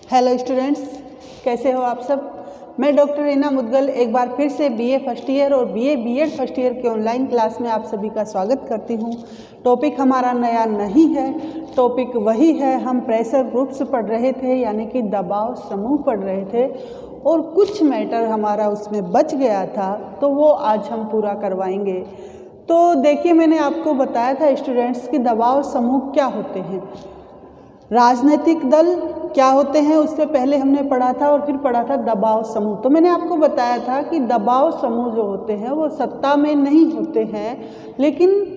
Hello students, कैसे हो आप सब। मैं डॉक्टर रीना मुदगल एक बार फिर से बीए फर्स्ट ईयर और बीए बीएड फर्स्ट ईयर के ऑनलाइन क्लास में आप सभी का स्वागत करती हूं। टॉपिक हमारा नया नहीं है, टॉपिक वही है। हम प्रेशर ग्रुप्स पढ़ रहे थे, यानी कि दबाव समूह पढ़ रहे थे और कुछ मैटर हमारा उसमें बच गया था, तो वो आज हम पूरा करवाएंगे। तो देखिए, मैंने आपको बताया था स्टूडेंट्स कि दबाव समूह क्या होते हैं, राजनीतिक दल क्या होते हैं, उससे पहले हमने पढ़ा था और फिर पढ़ा था दबाव समूह। तो मैंने आपको बताया था कि दबाव समूह जो होते हैं वो सत्ता में नहीं होते हैं, लेकिन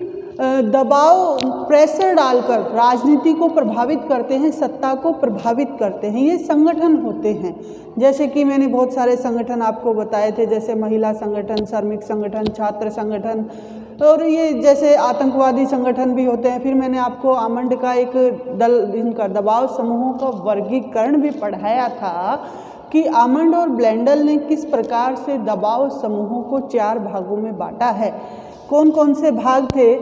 दबाव प्रेशर डालकर राजनीति को प्रभावित करते हैं, सत्ता को प्रभावित करते हैं। ये संगठन होते हैं, जैसे कि मैंने बहुत सारे संगठन आपको बताए थे, जैसे महिला संगठन, श्रमिक संगठन, छात्र संगठन, और ये जैसे आतंकवादी संगठन भी होते हैं। फिर मैंने आपको आमंड का एक दल, इनका दबाव समूहों का वर्गीकरण भी पढ़ाया था कि आमंड और ब्लेंडल ने किस प्रकार से दबाव समूहों को 4 भागों में बांटा है। कौन कौन से भाग थे?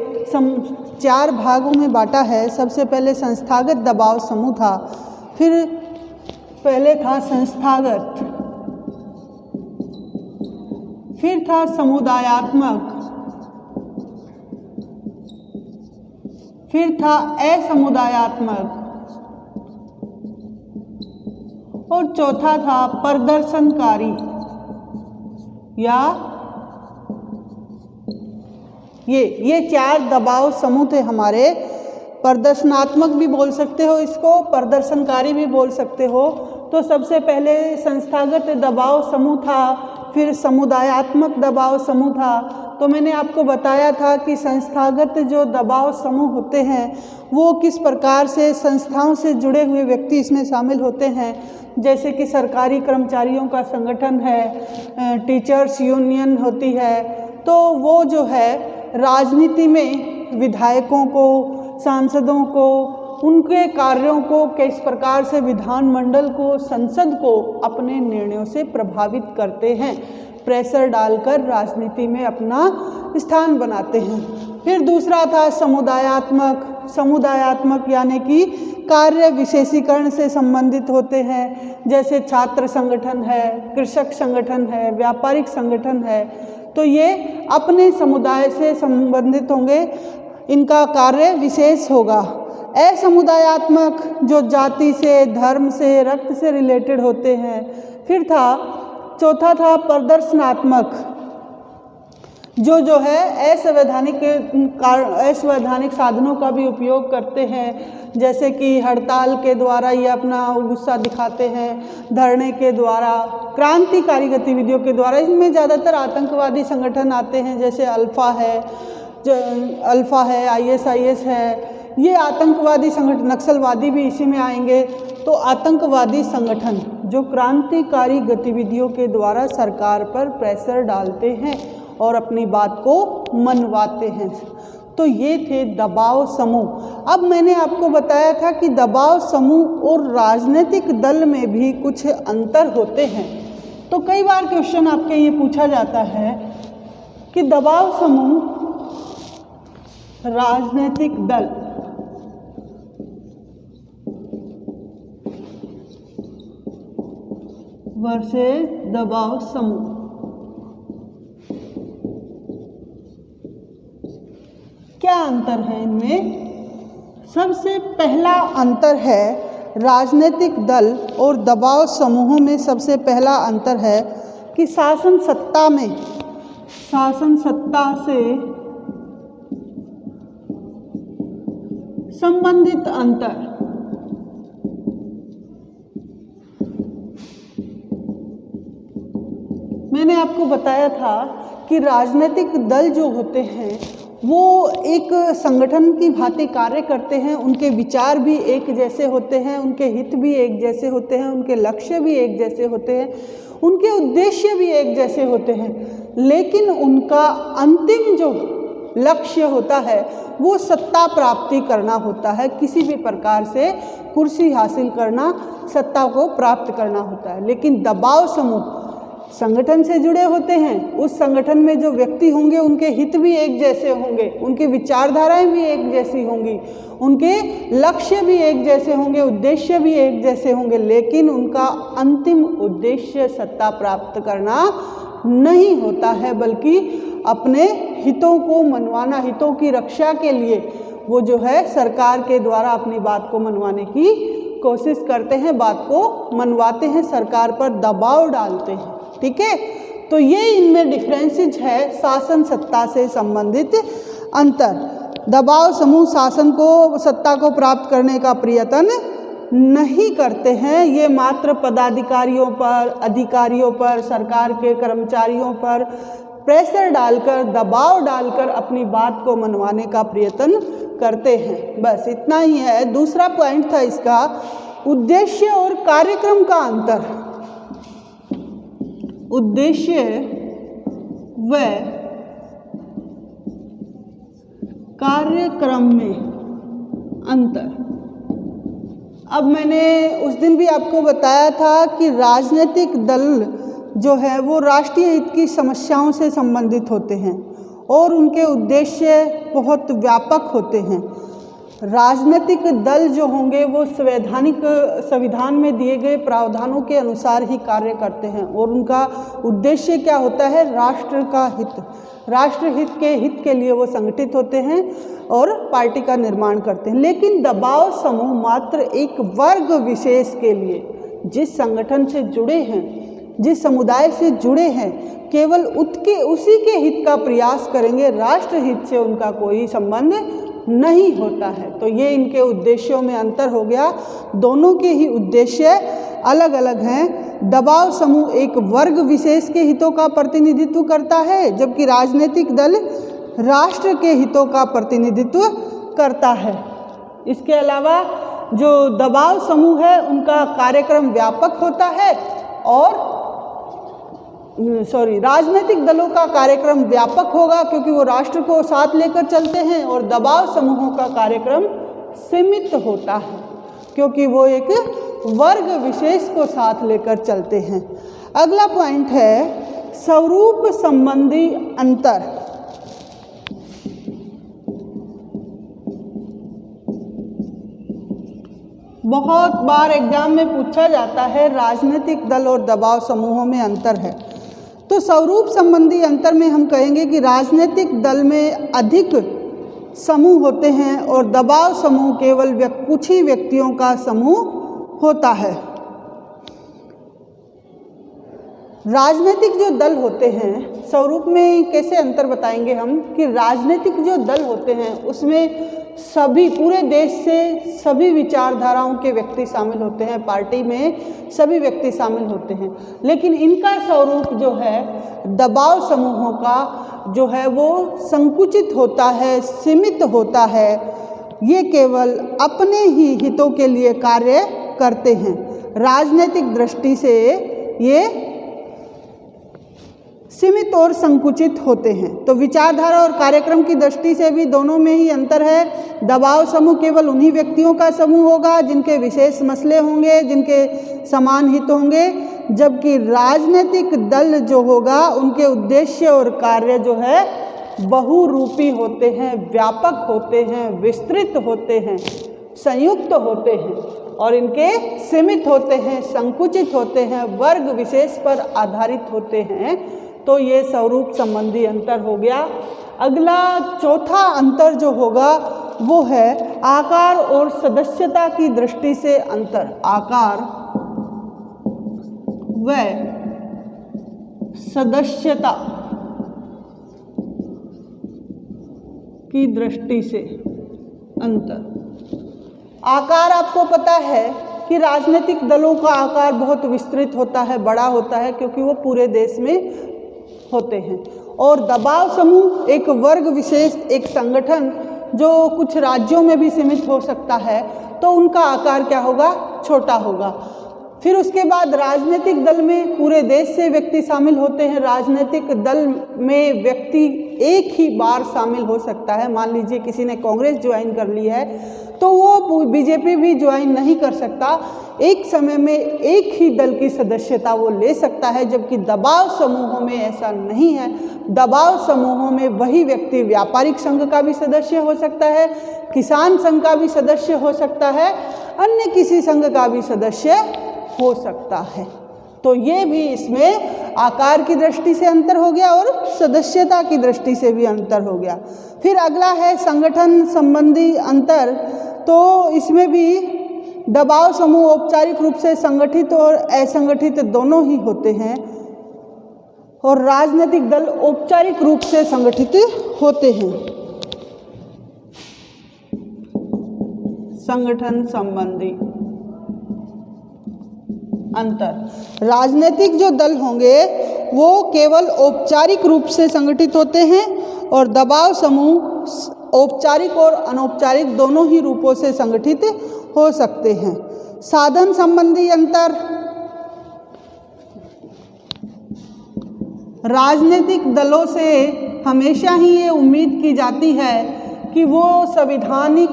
4 भागों में बांटा है। सबसे पहले संस्थागत दबाव समूह था, फिर पहले था संस्थागत, फिर था समुदायात्मक, फिर था असमुदायात्मक और चौथा था प्रदर्शनकारी। या ये 4 दबाव समूह थे हमारे। प्रदर्शनात्मक भी बोल सकते हो इसको, प्रदर्शनकारी भी बोल सकते हो। तो सबसे पहले संस्थागत दबाव समूह था, फिर समुदायात्मक दबाव समूह था। तो मैंने आपको बताया था कि संस्थागत जो दबाव समूह होते हैं वो किस प्रकार से संस्थाओं से जुड़े हुए व्यक्ति इसमें शामिल होते हैं, जैसे कि सरकारी कर्मचारियों का संगठन है, टीचर्स यूनियन होती है। तो वो जो है राजनीति में विधायकों को, सांसदों को, उनके कार्यों को किस प्रकार से विधानमंडल को, संसद को अपने निर्णयों से प्रभावित करते हैं, प्रेशर डालकर राजनीति में अपना स्थान बनाते हैं। फिर दूसरा था समुदायात्मक। समुदायात्मक यानी कि कार्य विशेषीकरण से संबंधित होते हैं, जैसे छात्र संगठन है, कृषक संगठन है, व्यापारिक संगठन है। तो ये अपने समुदाय से संबंधित होंगे, इनका कार्य विशेष होगा। असमुदायात्मक जो जाति से, धर्म से, रक्त से रिलेटेड होते हैं। फिर चौथा था प्रदर्शनात्मक, जो है असंवैधानिक साधनों का भी उपयोग करते हैं, जैसे कि हड़ताल के द्वारा ये अपना गुस्सा दिखाते हैं, धरने के द्वारा, क्रांतिकारी गतिविधियों के द्वारा। इसमें ज़्यादातर आतंकवादी संगठन आते हैं, जैसे अल्फा है, ISIS है, ये आतंकवादी संगठन। नक्सलवादी भी इसी में आएंगे। तो आतंकवादी संगठन जो क्रांतिकारी गतिविधियों के द्वारा सरकार पर प्रेशर डालते हैं और अपनी बात को मनवाते हैं। तो ये थे दबाव समूह। अब मैंने आपको बताया था कि दबाव समूह और राजनीतिक दल में भी कुछ अंतर होते हैं। तो कई बार क्वेश्चन आपके ये पूछा जाता है कि दबाव समूह, राजनीतिक दल वर्सेस दबाव समूह, क्या अंतर है इनमें? सबसे पहला अंतर है राजनीतिक दल और दबाव समूहों में। सबसे पहला अंतर है कि शासन सत्ता से संबंधित अंतर। मैंने आपको बताया था कि राजनीतिक दल जो होते हैं वो एक संगठन की भांति कार्य करते हैं, उनके विचार भी एक जैसे होते हैं, उनके हित भी एक जैसे होते हैं, उनके लक्ष्य भी एक जैसे होते हैं, उनके उद्देश्य भी एक जैसे होते हैं, लेकिन उनका अंतिम जो लक्ष्य होता है वो सत्ता प्राप्ति करना होता है। किसी भी प्रकार से कुर्सी हासिल करना, सत्ता को प्राप्त करना होता है। लेकिन दबाव समूह संगठन से जुड़े होते हैं, उस संगठन में जो व्यक्ति होंगे उनके हित भी एक जैसे होंगे, उनकी विचारधाराएं भी एक जैसी होंगी, उनके लक्ष्य भी एक जैसे होंगे, उद्देश्य भी एक जैसे होंगे, लेकिन उनका अंतिम उद्देश्य सत्ता प्राप्त करना नहीं होता है, बल्कि अपने हितों को मनवाना, हितों की रक्षा के लिए वो जो है सरकार के द्वारा अपनी बात को मनवाने की कोशिश करते हैं, बात को मनवाते हैं, सरकार पर दबाव डालते हैं। ठीक है, तो ये इनमें डिफरेंसेस है शासन सत्ता से संबंधित अंतर। दबाव समूह शासन को, सत्ता को प्राप्त करने का प्रयत्न नहीं करते हैं, ये मात्र पदाधिकारियों पर, अधिकारियों पर, सरकार के कर्मचारियों पर प्रेशर डालकर, दबाव डालकर अपनी बात को मनवाने का प्रयत्न करते हैं। बस इतना ही है। दूसरा पॉइंट था इसका, उद्देश्य और कार्यक्रम का अंतर। उद्देश्य व कार्यक्रम में अंतर। अब मैंने उस दिन भी आपको बताया था कि राजनीतिक दल जो है वो राष्ट्रीय हित की समस्याओं से संबंधित होते हैं और उनके उद्देश्य बहुत व्यापक होते हैं। राजनीतिक दल जो होंगे वो संविधान में दिए गए प्रावधानों के अनुसार ही कार्य करते हैं और उनका उद्देश्य क्या होता है, राष्ट्र का हित, राष्ट्र हित के लिए वो संगठित होते हैं और पार्टी का निर्माण करते हैं। लेकिन दबाव समूह मात्र एक वर्ग विशेष के लिए, जिस संगठन से जुड़े हैं, जिस समुदाय से जुड़े हैं, केवल उसी के हित का प्रयास करेंगे, राष्ट्र हित से उनका कोई संबंध नहीं होता है। तो ये इनके उद्देश्यों में अंतर हो गया, दोनों के ही उद्देश्य अलग अलग हैं। दबाव समूह एक वर्ग विशेष के हितों का प्रतिनिधित्व करता है, जबकि राजनीतिक दल राष्ट्र के हितों का प्रतिनिधित्व करता है। इसके अलावा जो दबाव समूह है उनका कार्यक्रम व्यापक होता है और राजनीतिक दलों का कार्यक्रम व्यापक होगा क्योंकि वो राष्ट्र को साथ लेकर चलते हैं, और दबाव समूहों का कार्यक्रम सीमित होता है क्योंकि वो एक वर्ग विशेष को साथ लेकर चलते हैं। अगला पॉइंट है स्वरूप संबंधी अंतर। बहुत बार एग्जाम में पूछा जाता है राजनीतिक दल और दबाव समूहों में अंतर है। तो स्वरूप संबंधी अंतर में हम कहेंगे कि राजनीतिक दल में अधिक समूह होते हैं और दबाव समूह केवल कुछ ही व्यक्तियों का समूह होता है। राजनीतिक जो दल होते हैं, स्वरूप में कैसे अंतर बताएंगे हम कि राजनीतिक जो दल होते हैं उसमें सभी, पूरे देश से सभी विचारधाराओं के व्यक्ति शामिल होते हैं, पार्टी में सभी व्यक्ति शामिल होते हैं। लेकिन इनका स्वरूप जो है दबाव समूहों का जो है वो संकुचित होता है, सीमित होता है। ये केवल अपने ही हितों के लिए कार्य करते हैं। राजनीतिक दृष्टि से ये सीमित और संकुचित होते हैं। तो विचारधारा और कार्यक्रम की दृष्टि से भी दोनों में ही अंतर है। दबाव समूह केवल उन्हीं व्यक्तियों का समूह होगा जिनके विशेष मसले होंगे, जिनके समान हित होंगे, जबकि राजनीतिक दल जो होगा उनके उद्देश्य और कार्य जो है बहुरूपी होते हैं, व्यापक होते हैं, विस्तृत होते हैं, संयुक्त होते हैं और इनके सीमित होते हैं, संकुचित होते हैं, वर्ग विशेष पर आधारित होते हैं। तो ये स्वरूप संबंधी अंतर हो गया। अगला चौथा अंतर जो होगा वो है आकार और सदस्यता की दृष्टि से अंतर। आकार व सदस्यता की दृष्टि से अंतर। आकार आपको पता है कि राजनीतिक दलों का आकार बहुत विस्तृत होता है, बड़ा होता है, क्योंकि वो पूरे देश में होते हैं। और दबाव समूह एक वर्ग विशेष, एक संगठन जो कुछ राज्यों में भी सीमित हो सकता है, तो उनका आकार क्या होगा, छोटा होगा। फिर उसके बाद राजनीतिक दल में पूरे देश से व्यक्ति शामिल होते हैं। राजनीतिक दल में व्यक्ति एक ही बार शामिल हो सकता है। मान लीजिए किसी ने कांग्रेस ज्वाइन कर ली है तो वो बीजेपी भी ज्वाइन नहीं कर सकता। एक समय में एक ही दल की सदस्यता वो ले सकता है, जबकि दबाव समूहों में ऐसा नहीं है। दबाव समूहों में वही व्यक्ति व्यापारिक संघ का भी सदस्य हो सकता है, किसान संघ का भी सदस्य हो सकता है, अन्य किसी संघ का भी सदस्य हो सकता है। तो ये भी इसमें आकार की दृष्टि से अंतर हो गया और सदस्यता की दृष्टि से भी अंतर हो गया। फिर अगला है संगठन संबंधी अंतर। तो इसमें भी दबाव समूह औपचारिक रूप से संगठित और असंगठित दोनों ही होते हैं, और राजनीतिक दल औपचारिक रूप से संगठित होते हैं। संगठन संबंधी अंतर, राजनीतिक जो दल होंगे वो केवल औपचारिक रूप से संगठित होते हैं, और दबाव समूह औपचारिक और अनौपचारिक दोनों ही रूपों से संगठित हो सकते हैं। साधन संबंधी अंतर, राजनीतिक दलों से हमेशा ही ये उम्मीद की जाती है कि वो संवैधानिक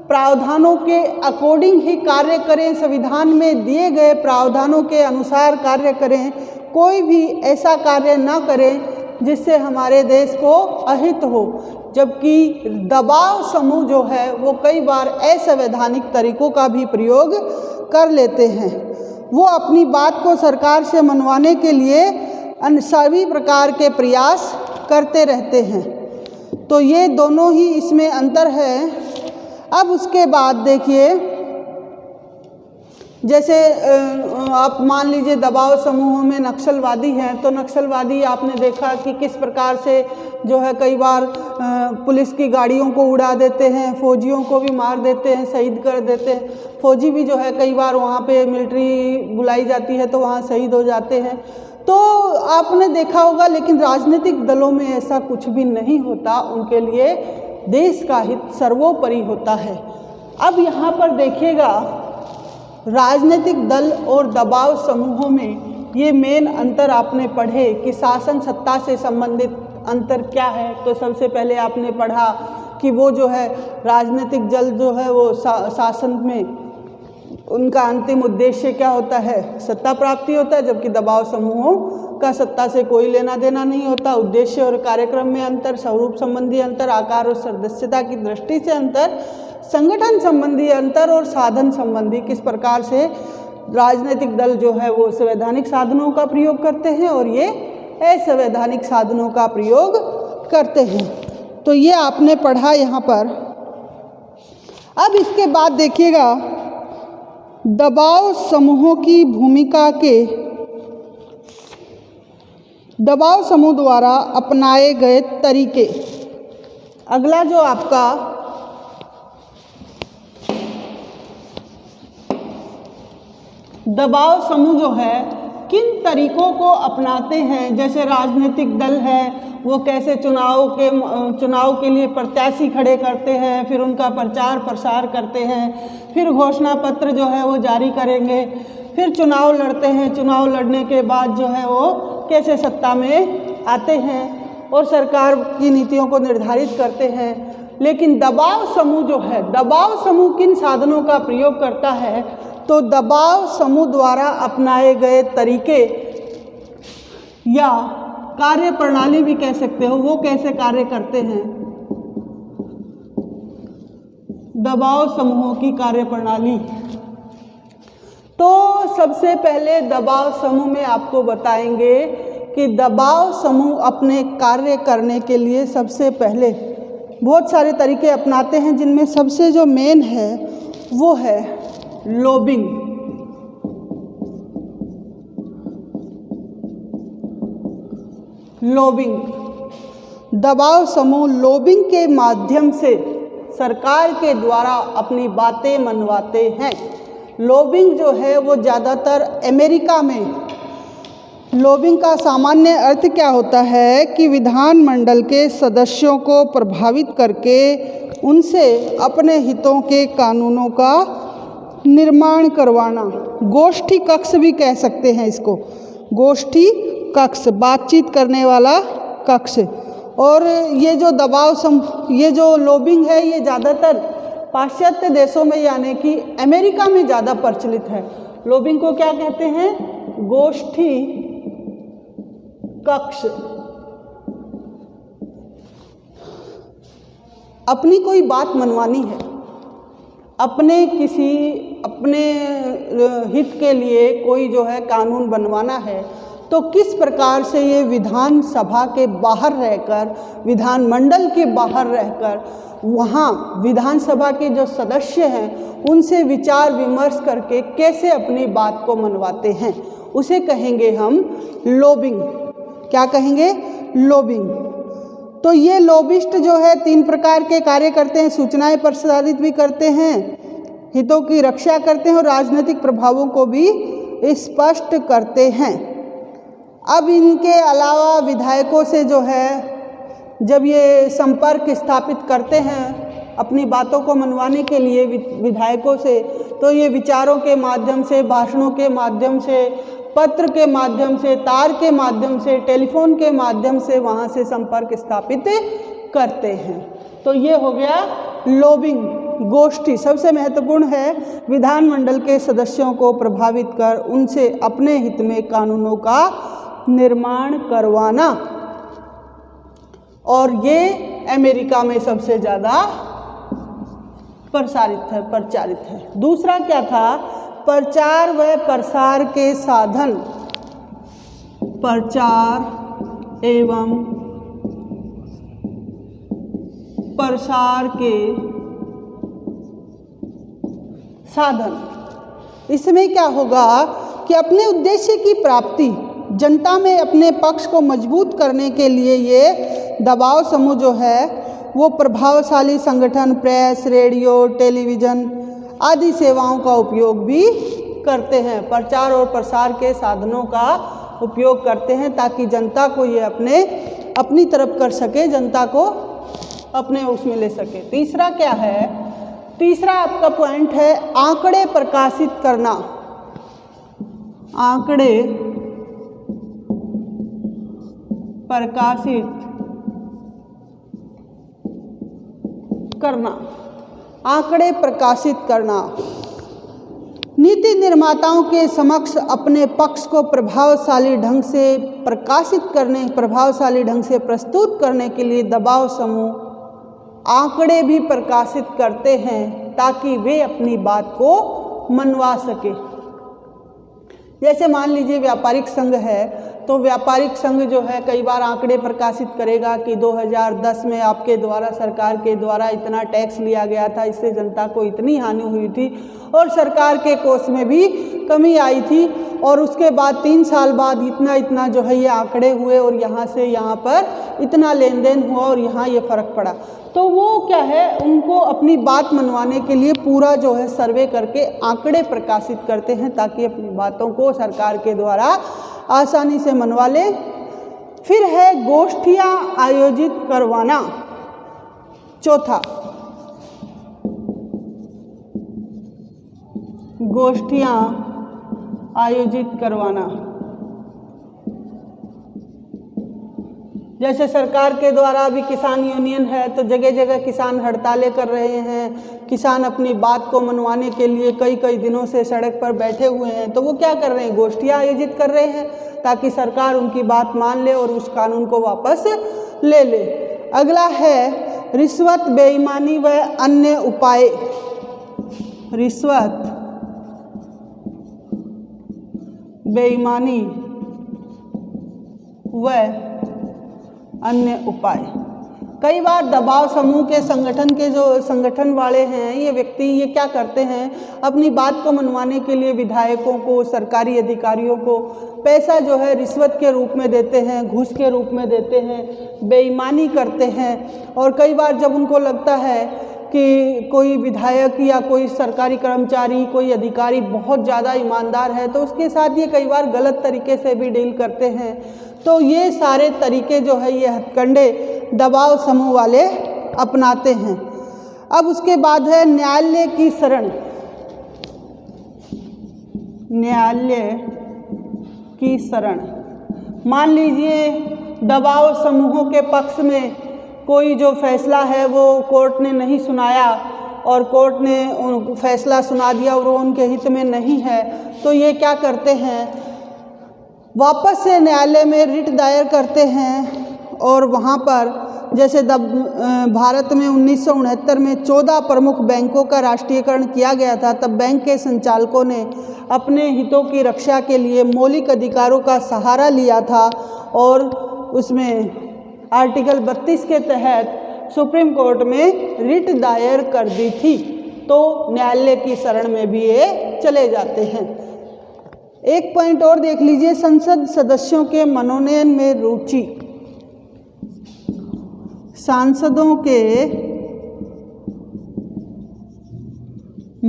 प्रावधानों के अकॉर्डिंग ही कार्य करें, संविधान में दिए गए प्रावधानों के अनुसार कार्य करें, कोई भी ऐसा कार्य ना करें जिससे हमारे देश को अहित हो। जबकि दबाव समूह जो है वो कई बार असंवैधानिक तरीकों का भी प्रयोग कर लेते हैं। वो अपनी बात को सरकार से मनवाने के लिए सभी प्रकार के प्रयास करते रहते हैं। तो ये दोनों ही इसमें अंतर है। अब उसके बाद देखिए, जैसे आप मान लीजिए दबाव समूहों में नक्सलवादी हैं, तो नक्सलवादी आपने देखा कि किस प्रकार से जो है कई बार पुलिस की गाड़ियों को उड़ा देते हैं, फौजियों को भी मार देते हैं, शहीद कर देते हैं। फौजी भी जो है कई बार वहाँ पे मिलिट्री बुलाई जाती है तो वहाँ शहीद हो जाते हैं। तो आपने देखा होगा, लेकिन राजनीतिक दलों में ऐसा कुछ भी नहीं होता। उनके लिए देश का हित सर्वोपरि होता है। अब यहाँ पर देखिएगा, राजनीतिक दल और दबाव समूहों में ये मेन अंतर आपने पढ़े कि शासन सत्ता से संबंधित अंतर क्या है। तो सबसे पहले आपने पढ़ा कि वो जो है राजनीतिक दल जो है वो शासन में उनका अंतिम उद्देश्य क्या होता है, सत्ता प्राप्ति होता है, जबकि दबाव समूहों का सत्ता से कोई लेना देना नहीं होता। उद्देश्य और कार्यक्रम में अंतर, स्वरूप संबंधी अंतर, आकार और सदस्यता की दृष्टि से अंतर, संगठन संबंधी अंतर और साधन संबंधी, किस प्रकार से राजनीतिक दल जो है वो संवैधानिक साधनों का प्रयोग करते हैं और ये असंवैधानिक साधनों का प्रयोग करते हैं। तो ये आपने पढ़ा यहाँ पर। अब इसके बाद देखिएगा दबाव समूहों की भूमिका के, दबाव समूह द्वारा अपनाए गए तरीके। अगला जो आपका दबाव समूह जो है किन तरीकों को अपनाते हैं, जैसे राजनीतिक दल है वो कैसे चुनाव के लिए प्रत्याशी खड़े करते हैं, फिर उनका प्रचार प्रसार करते हैं, फिर घोषणा पत्र जो है वो जारी करेंगे, फिर चुनाव लड़ते हैं, चुनाव लड़ने के बाद जो है वो कैसे सत्ता में आते हैं और सरकार की नीतियों को निर्धारित करते हैं। लेकिन दबाव समूह जो है, दबाव समूह किन साधनों का प्रयोग करता है, तो दबाव समूह द्वारा अपनाए गए तरीके या कार्य प्रणाली भी कह सकते हो, वो कैसे कार्य करते हैं। दबाव समूहों की कार्य प्रणाली, तो सबसे पहले दबाव समूह में आपको बताएंगे कि दबाव समूह अपने कार्य करने के लिए सबसे पहले बहुत सारे तरीके अपनाते हैं, जिनमें सबसे जो मेन है वो है लॉबिंग। लॉबिंग, दबाव समूह लॉबिंग के माध्यम से सरकार के द्वारा अपनी बातें मनवाते हैं। लॉबिंग जो है वो ज़्यादातर अमेरिका में, लॉबिंग का सामान्य अर्थ क्या होता है कि विधानमंडल के सदस्यों को प्रभावित करके उनसे अपने हितों के कानूनों का निर्माण करवाना, गोष्ठी कक्ष भी कह सकते हैं इसको, गोष्ठी कक्ष, बातचीत करने वाला कक्ष। और ये जो ये जो लॉबिंग है ये ज़्यादातर पाश्चात्य देशों में यानी कि अमेरिका में ज़्यादा प्रचलित है। लॉबिंग को क्या कहते हैं? गोष्ठी कक्ष। अपनी कोई बात मनवानी है, अपने हित के लिए कोई जो है कानून बनवाना है, तो किस प्रकार से ये विधान सभा के बाहर रहकर, विधानमंडल के बाहर रहकर, वहाँ विधानसभा के जो सदस्य हैं उनसे विचार विमर्श करके कैसे अपनी बात को मनवाते हैं, उसे कहेंगे हम लॉबिंग। क्या कहेंगे? लॉबिंग। तो ये लॉबिस्ट जो है 3 प्रकार के कार्य करते हैं, सूचनाएं प्रसारित भी करते हैं, हितों की रक्षा करते हैं और राजनीतिक प्रभावों को भी स्पष्ट करते हैं। अब इनके अलावा विधायकों से जो है जब ये संपर्क स्थापित करते हैं अपनी बातों को मनवाने के लिए विधायकों से, तो ये विचारों के माध्यम से, भाषणों के माध्यम से, पत्र के माध्यम से, तार के माध्यम से, टेलीफोन के माध्यम से वहाँ से संपर्क स्थापित करते हैं। तो ये हो गया लॉबिंग, गोष्ठी। सबसे महत्वपूर्ण है विधानमंडल के सदस्यों को प्रभावित कर उनसे अपने हित में कानूनों का निर्माण करवाना, और ये अमेरिका में सबसे ज़्यादा प्रचारित है। दूसरा क्या था? प्रचार व प्रसार के साधन, प्रचार एवं प्रसार के साधन। इसमें क्या होगा कि अपने उद्देश्य की प्राप्ति, जनता में अपने पक्ष को मजबूत करने के लिए ये दबाव समूह जो है वो प्रभावशाली संगठन, प्रेस, रेडियो, टेलीविज़न आदि सेवाओं का उपयोग भी करते हैं, प्रचार और प्रसार के साधनों का उपयोग करते हैं ताकि जनता को ये अपनी तरफ कर सके, जनता को अपने उसमें ले सके। तीसरा क्या है? तीसरा आपका पॉइंट है आंकड़े प्रकाशित करना। आंकड़े प्रकाशित करना, आंकड़े प्रकाशित करना। नीति निर्माताओं के समक्ष अपने पक्ष को प्रभावशाली ढंग से प्रकाशित करने, प्रभावशाली ढंग से प्रस्तुत करने के लिए दबाव समूह आंकड़े भी प्रकाशित करते हैं ताकि वे अपनी बात को मनवा सके। जैसे मान लीजिए व्यापारिक संघ है, तो व्यापारिक संघ जो है कई बार आंकड़े प्रकाशित करेगा कि 2010 में आपके द्वारा, सरकार के द्वारा इतना टैक्स लिया गया था, इससे जनता को इतनी हानि हुई थी और सरकार के कोष में भी कमी आई थी, और उसके बाद 3 साल बाद इतना जो है ये आंकड़े हुए और यहाँ से यहाँ पर इतना लेन देन हुआ और यहाँ ये फ़र्क पड़ा। तो वो क्या है, उनको अपनी बात मनवाने के लिए पूरा जो है सर्वे करके आंकड़े प्रकाशित करते हैं ताकि अपनी बातों को सरकार के द्वारा आसानी से मनवा ले। फिर है गोष्ठियाँ आयोजित करवाना। चौथा, गोष्ठियाँ आयोजित करवाना। जैसे सरकार के द्वारा अभी किसान यूनियन है तो जगह जगह किसान हड़तालें कर रहे हैं, किसान अपनी बात को मनवाने के लिए कई दिनों से सड़क पर बैठे हुए हैं, तो वो क्या कर रहे हैं? गोष्ठियाँ आयोजित कर रहे हैं ताकि सरकार उनकी बात मान ले और उस कानून को वापस ले ले। अगला है रिश्वत, बेईमानी व अन्य उपाय। रिश्वत, बेईमानी व अन्य उपाय। कई बार दबाव समूह के संगठन वाले हैं ये व्यक्ति, ये क्या करते हैं, अपनी बात को मनवाने के लिए विधायकों को, सरकारी अधिकारियों को पैसा जो है रिश्वत के रूप में देते हैं, घूस के रूप में देते हैं, बेईमानी करते हैं। और कई बार जब उनको लगता है कि कोई विधायक या कोई सरकारी कर्मचारी, कोई अधिकारी बहुत ज़्यादा ईमानदार है, तो उसके साथ ये कई बार गलत तरीके से भी डील करते हैं। तो ये सारे तरीके जो है ये हथकंडे दबाव समूह वाले अपनाते हैं। अब उसके बाद है न्यायालय की शरण। न्यायालय की शरण। मान लीजिए दबाव समूहों के पक्ष में कोई जो फैसला है वो कोर्ट ने नहीं सुनाया और कोर्ट ने फैसला सुना दिया और वो उनके हित में नहीं है, तो ये क्या करते हैं, वापस से न्यायालय में रिट दायर करते हैं। और वहाँ पर जैसे भारत में 1969 में 14 प्रमुख बैंकों का राष्ट्रीयकरण किया गया था, तब बैंक के संचालकों ने अपने हितों की रक्षा के लिए मौलिक अधिकारों का सहारा लिया था और उसमें आर्टिकल 32 के तहत सुप्रीम कोर्ट में रिट दायर कर दी थी। तो न्यायालय की शरण में भी ये चले जाते हैं। एक पॉइंट और देख लीजिए, संसद सदस्यों के मनोनयन में रुचि। सांसदों के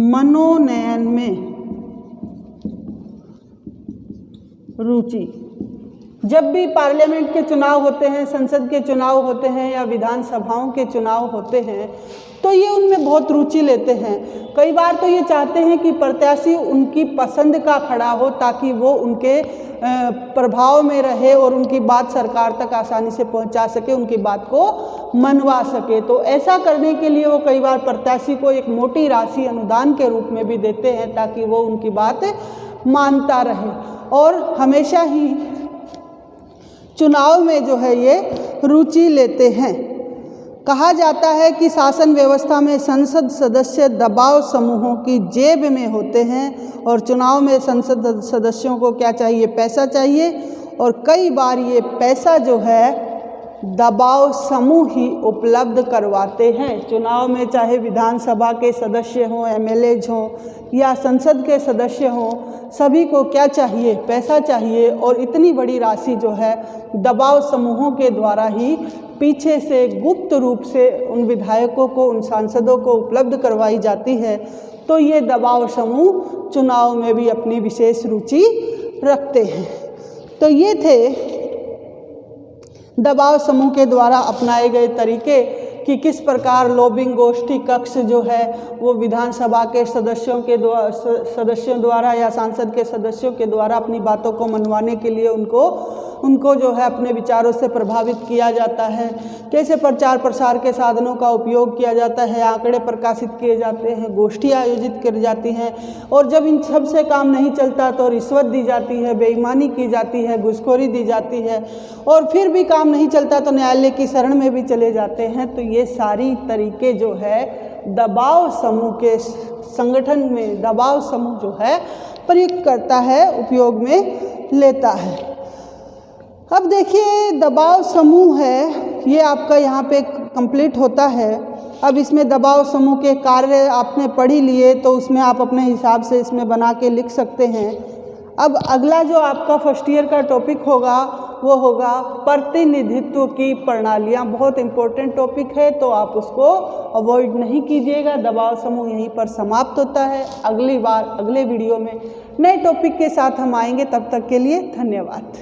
मनोनयन में रुचि। जब भी पार्लियामेंट के चुनाव होते हैं, संसद के चुनाव होते हैं या विधानसभाओं के चुनाव होते हैं, तो ये उनमें बहुत रुचि लेते हैं। कई बार तो ये चाहते हैं कि प्रत्याशी उनकी पसंद का खड़ा हो ताकि वो उनके प्रभाव में रहे और उनकी बात सरकार तक आसानी से पहुंचा सके, उनकी बात को मनवा सके। तो ऐसा करने के लिए वो कई बार प्रत्याशी को एक मोटी राशि अनुदान के रूप में भी देते हैं ताकि वो उनकी बात मानता रहे। और हमेशा ही चुनाव में जो है ये रुचि लेते हैं। कहा जाता है कि शासन व्यवस्था में संसद सदस्य दबाव समूहों की जेब में होते हैं और चुनाव में संसद सदस्यों को क्या चाहिए, पैसा चाहिए। और कई बार ये पैसा जो है दबाव समूह ही उपलब्ध करवाते हैं। चुनाव में चाहे विधानसभा के सदस्य हों, एमएलएज हों या संसद के सदस्य हों, सभी को क्या चाहिए, पैसा चाहिए। और इतनी बड़ी राशि जो है दबाव समूहों के द्वारा ही पीछे से गुप्त रूप से उन विधायकों को, उन सांसदों को उपलब्ध करवाई जाती है। तो ये दबाव समूह चुनाव में भी अपनी विशेष रुचि रखते हैं। तो ये थे दबाव समूह के द्वारा अपनाए गए तरीके कि किस प्रकार लॉबिंग गोष्ठी कक्ष जो है वो विधानसभा के सदस्यों द्वारा या सांसद के सदस्यों के द्वारा अपनी बातों को मनवाने के लिए उनको जो है अपने विचारों से प्रभावित किया जाता है। कैसे प्रचार प्रसार के साधनों का उपयोग किया जाता है, आंकड़े प्रकाशित किए जाते हैं, गोष्ठी आयोजित की जाती हैं। और जब इन सब से काम नहीं चलता तो रिश्वत दी जाती है, बेईमानी की जाती है, घूसखोरी दी जाती है। और फिर भी काम नहीं चलता तो न्यायालय की शरण में भी चले जाते हैं। तो ये सारी तरीके जो है दबाव समूह के संगठन में दबाव समूह जो है प्रयुक्त करता है, उपयोग में लेता है। अब देखिए दबाव समूह है ये आपका यहाँ पे कंप्लीट होता है। अब इसमें दबाव समूह के कार्य आपने पढ़ ही लिए तो उसमें आप अपने हिसाब से इसमें बना के लिख सकते हैं। अब अगला जो आपका फर्स्ट ईयर का टॉपिक होगा वो होगा प्रतिनिधित्व की प्रणालियाँ। बहुत इम्पोर्टेंट टॉपिक है तो आप उसको अवॉइड नहीं कीजिएगा। दबाव समूह यहीं पर समाप्त होता है। अगली बार अगले वीडियो में नए टॉपिक के साथ हम आएंगे। तब तक के लिए धन्यवाद।